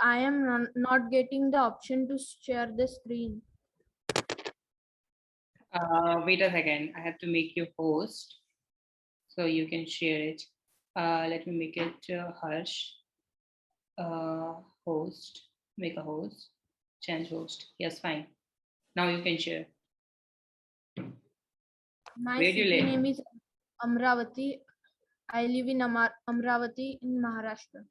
I am not getting the option to share the screen. Wait a second. I have to make you host so you can share it. Let me make it Harsh. Host. Make a host. Change host. Yes, fine. Now you can share. My Where do you city live? name is Amravati. I live in Amravati in Maharashtra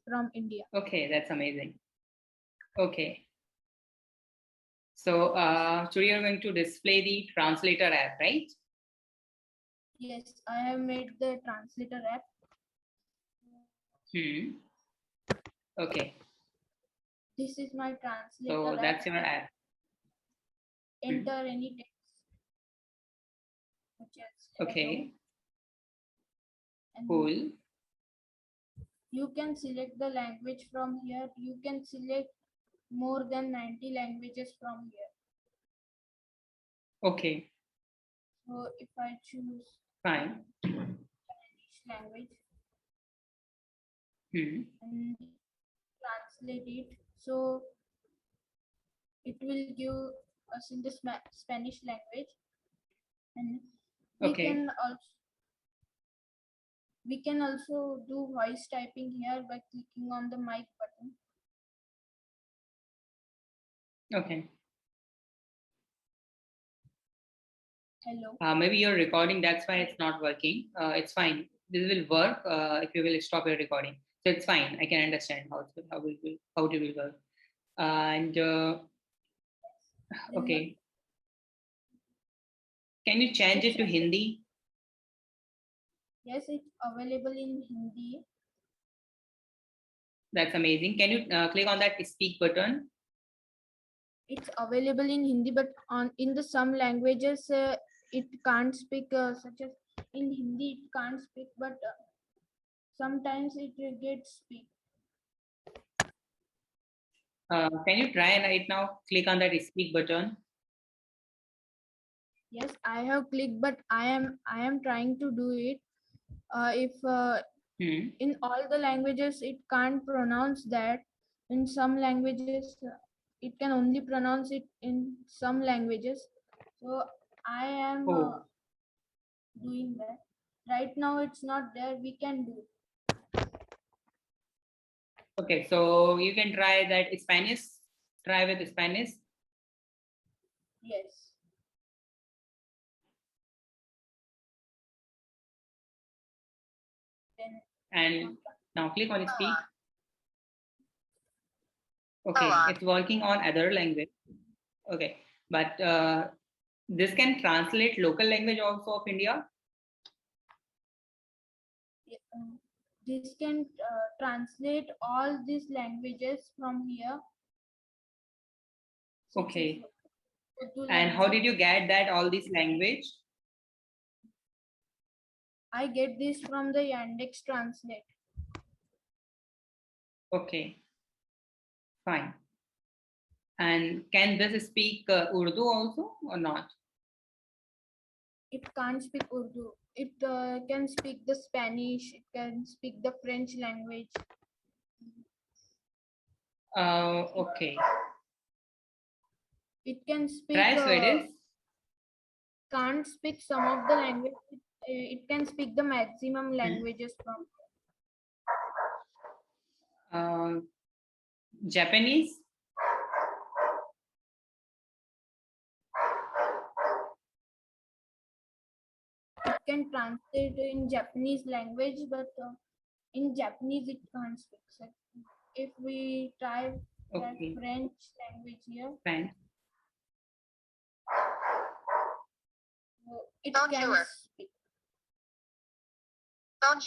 from India. Okay, that's amazing. Okay. So today you're going to display the Translator app, right? Yes, I have made the Translator app. Okay. This is my Translator So app. that's your app. Enter any text. Okay. And Cool. you can select the language from here. You can select more than 90 languages from here. Okay. So if I choose Fine. Spanish language and translate it, so it will give us in the Spanish language, and we can also do voice typing here by clicking on the mic button. Okay. Hello. Maybe you're recording, that's why it's not working. It's fine. This will work if you will stop your recording. So it's fine. I can understand how it will work. Okay. Can you change it to Hindi? Yes, it's available in Hindi. That's amazing. Can you click on that speak button? It's available in Hindi, but in the some languages it can't speak, such as in Hindi it can't speak, but sometimes it gets speak. Can you try right now? Click on that speak button. Yes, I have clicked, but I am trying to do it. If in all the languages it can't pronounce that. In some languages it can only pronounce it in some languages. So I am doing that. Right now it's not there. We can do. Okay, so you can try that Spanish. Try with Spanish. Yes. And now click on speak. Okay, it's working on other language. Okay, but this can translate local language also of India. This can translate all these languages from here. Okay. And how did you get that all this language? I get this from the Yandex Translate. Okay. Fine. And can this speak Urdu also or not? It can't speak Urdu. It can speak the Spanish. It can speak the French language. Okay. It can speak. Try Swedish. Can't speak some of the language. It can speak the maximum languages from. Japanese. It can translate in Japanese language, but in Japanese it can't speak. So if we try that French language here, French. It can speak.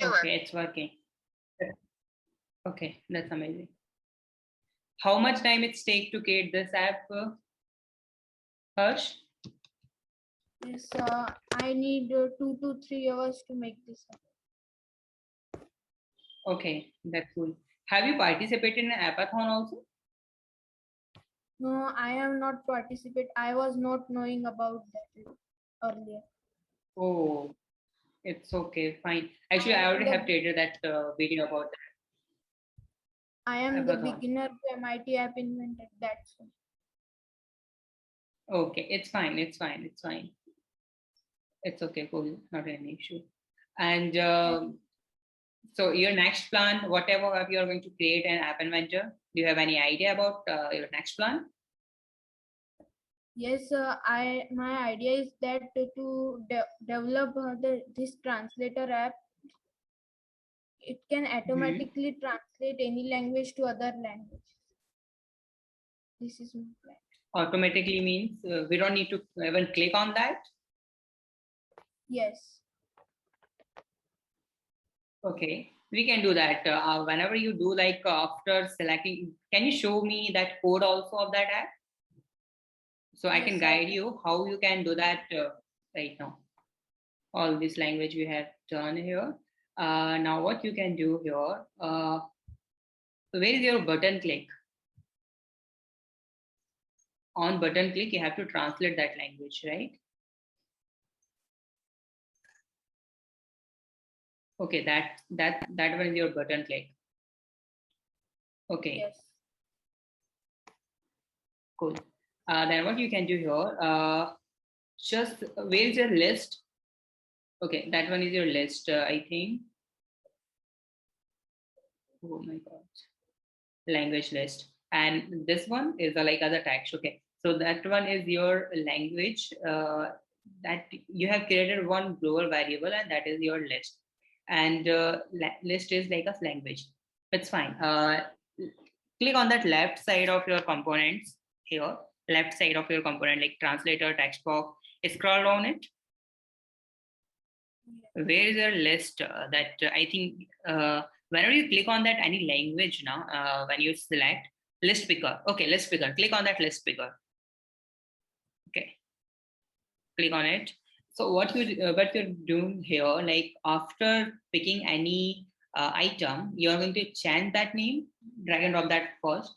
Okay, it's working. Okay, that's amazing. How much time it takes to create this app, Harsh? Yes, I need 2 to 3 hours to make this app. Okay, that's cool. Have you participated in an appathon also? No, I have not participated. I was not knowing about that earlier. Oh, it's okay, fine. Actually, I already have created that video about that. I am the beginner to MIT App Inventor. That's all. Okay, it's fine. It's fine. It's fine. It's okay. Cool. Not any issue. And so your next plan, whatever app you're going to create an app inventor, do you have any idea about your next plan? Yes, my idea is that to develop this translator app, it can automatically translate any language to other language. This is my plan. Automatically means we don't need to even click on that? Yes. Okay, we can do that. Whenever you do, like after selecting, can you show me that code also of that app? So I can guide you how you can do that right now. All this language we have done here. Now what you can do here, where is your button click? On button click, you have to translate that language, right? Okay, that one is your button click. Okay. Yes. Cool. Then what you can do here, just where is your list? Okay, that one is your list, I think. Oh my God. Language list. And this one is like other tags. Okay, so that one is your language that you have created one global variable, and that is your list. And list is like a language. It's fine. Click on that left side of your components here, left side of your component, like translator, text box. Scroll down it. Where is your list that I think whenever you click on that any language now, when you select list picker, okay, list picker, click on that list picker. Okay, click on it. So what you're doing here, like after picking any item, you're going to change that name, drag and drop that first,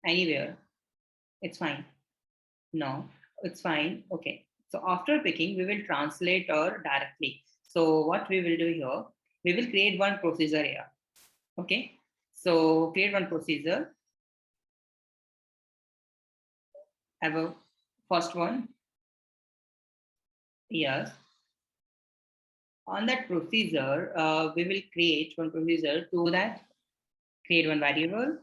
anywhere. It's fine. No, it's fine. Okay. So after picking, we will translate directly. So what we will do here, we will create one procedure here. Okay. So create one procedure. Have a first one. Yes. On that procedure, we will create one procedure to that. Create one variable.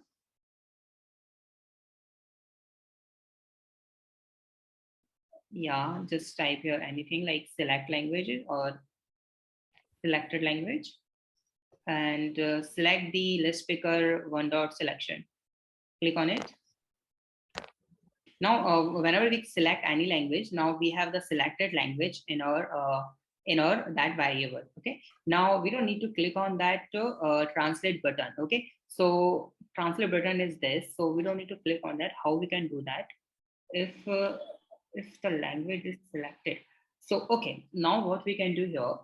Yeah, just type here anything like select languages or selected language, and select the list picker one dot selection. Click on it. Now, whenever we select any language, now we have the selected language in our that variable. Okay. Now we don't need to click on that translate button. Okay. So translate button is this. So we don't need to click on that. How we can do that? If the language is selected. So okay. Now what we can do here?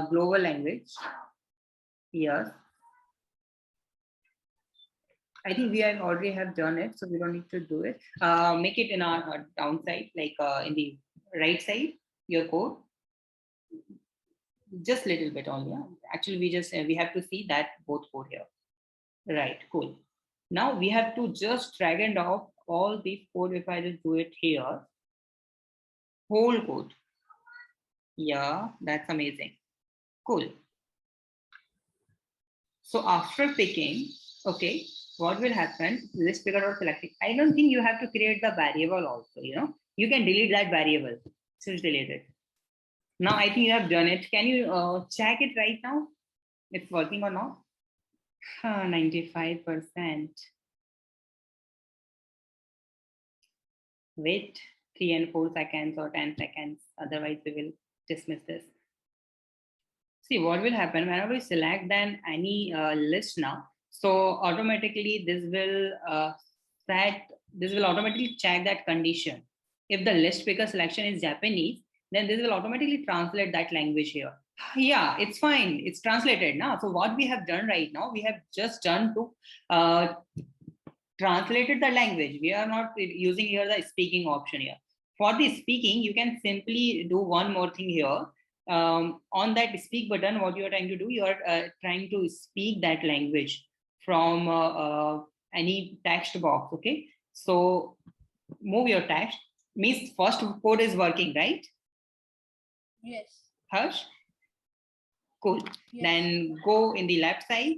Global language. Yes. I think we have already have done it, so we don't need to do it. Make it in our downside, like in the right side, your code. Just little bit only. Yeah? Actually, we have to see that both code here. Right, cool. Now we have to just drag and drop all these code. If I just do it here, whole code. Yeah, that's amazing. Cool. So after picking, okay, what will happen? List picker or selecting. I don't think you have to create the variable also, you can delete that variable. Just delete it. Now I think you have done it. Can you check it right now? It's working or not? 95%. Wait 3 and 4 seconds or 10 seconds. Otherwise we will dismiss this. See what will happen whenever we select then any list now. So automatically this will automatically check that condition. If the list picker selection is Japanese, then this will automatically translate that language here. Yeah, it's fine. It's translated now. So what we have done right now, we have just done to translated the language. We are not using here the speaking option here. For the speaking, you can simply do one more thing here. On that speak button, what you are trying to do, you are trying to speak that language. from any text box. Okay, so move your text. Means first code is working, right? Yes. Harsh? Cool. Yes. Then go in the left side.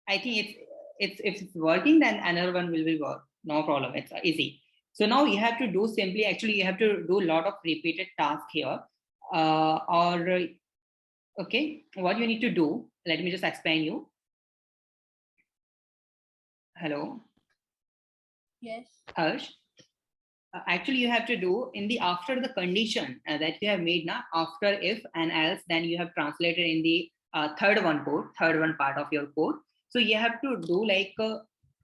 I think if it's working, then another one will work. No problem. It's easy. So now you have to do simply, actually, you have to do a lot of repeated tasks here. Okay, what you need to do, let me just explain you. Hello? Yes. Harsh? Actually, you have to do in the after the condition that you have made now, after if and else, then you have translated in the third one part of your code. So you have to do like a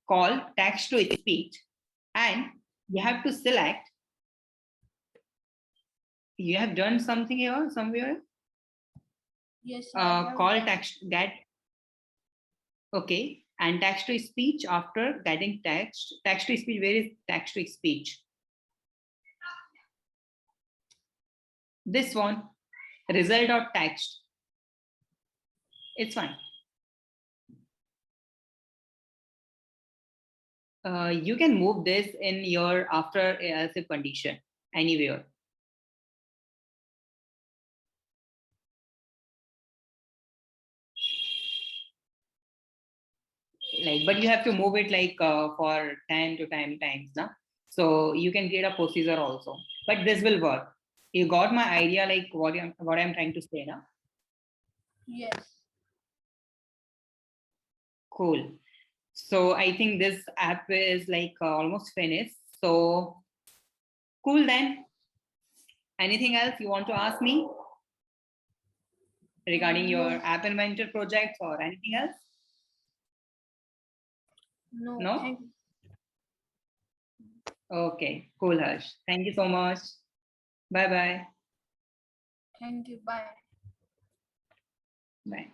call text to speech, and you have to select. You have done something here somewhere. Yes, I have call done. text get. Okay, and text to speech after getting text to speech. Where is text to speech? This one, result of text. It's fine. You can move this in your after else if condition anywhere. Like, but you have to move it like for 10 to 10 times now. So you can create a procedure also, but this will work. You got my idea, like what I'm trying to say now. Yes. Cool. So I think this app is like almost finished. So cool then. Anything else you want to ask me regarding your No. app inventor projects or anything else? No. No? Thank you. Okay, cool, Harsh. Thank you so much. Bye-bye. Thank you. Bye. Bye.